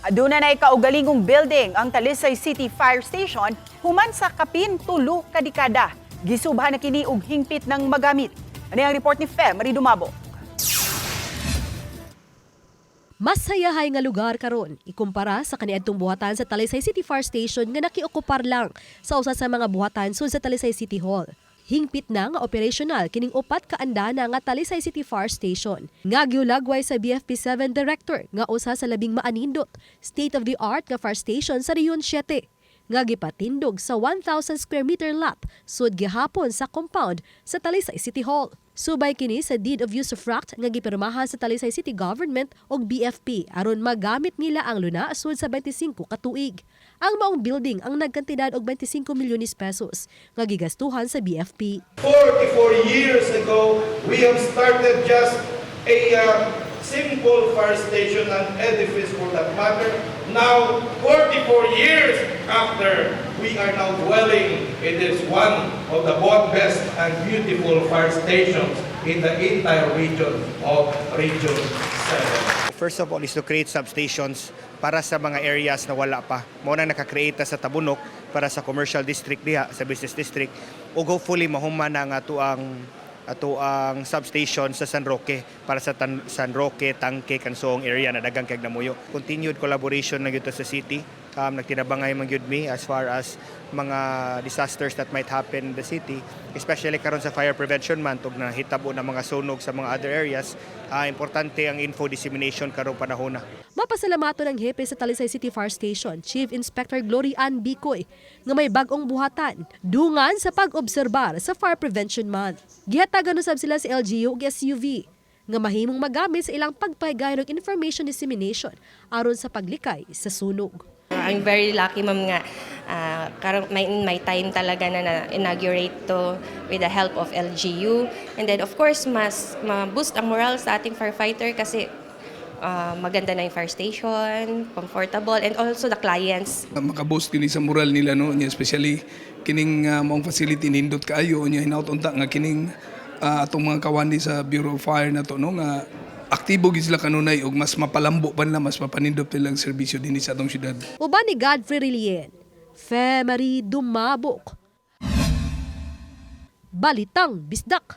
Aduna na ikaugalingong building ang Talisay City Fire Station human sa kapin 3 ka dekada. Gisubhan na kini og hingpit ng magamit. Ano ang report ni Fe Marie Dumabo? Mas hayahay nga lugar karon ikumpara sa kaniadtong buhatan sa Talisay City Fire Station nga nakiokupar lang sa usa sa mga buhatan sud sa Talisay City Hall. Hingpit na nga operational kining 4 ka andana nga Talisay City Fire Station. Nga giulagway sa BFP7 Director nga usa sa labing maanindot state-of-the-art nga fire station sa Rehiyon 7 nga gipatindog sa 1,000 square meter lot sud gihapon sa compound sa Talisay City Hall. Subay kini sa deed of use of tract nga gipirmahan sa Talisay City Government ug BFP aron magamit nila ang luna sud sa 25 ka tuig. Ang maong building ang nagkantidad og 25 milyones pesos nga gigastuhan sa BFP. 44 years ago, we have started just a simple fire station and edifice for that matter. Now, 44 years after, we are now dwelling in this one of the best and beautiful fire stations in the entire region of Region 7. First of all is to create substations para sa mga areas na wala pa. Mao na nakakreate sa Tabunok para sa commercial district diha, sa business district. Ug hopefully mahuman na nga ato ang substation sa San Roque para sa San Roque, Tangke, Kansong area na daghang kag namuyo. Continued collaboration na gyud sa city. Nagtinabangay man gyud mi as far as mga disasters that might happen in the city, especially karon sa fire prevention month ug nahitabo na mga sunog sa mga other areas. Importante ang info dissemination karong panahon na. Mapasalamaton ang hepe sa Talisay City Fire Station, Chief Inspector Glory Ann Bicoy, nga may bag-ong buhatan dungan sa pag-obserbar sa Fire Prevention Month. Gihatagan usab sila sa LGU ug SUV nga mahimong magamit sa ilang pagpahigayon og information dissemination aron sa paglikay sa sunog. I'm very lucky, ma'am, nga karon may time talaga na inaugurate to with the help of LGU. And then, of course, mas ma-boost ang morale sa ating firefighter kasi maganda na yung fire station, comfortable, and also the clients. Maka-boost kini sa moral nila, no? Especially kining maong facility nindot kaayo niya hinautunta nga kining atong mga kawani sa Bureau of Fire na to, no? Nga aktibo gid sila kanunay ug mas mapalambo pa nila, mas mapanindot nilang serbisyo dinhi sa atong syudad. Uban ni Godfrey Rilien, Fe Marie Dumabok. Balitang Bisdak.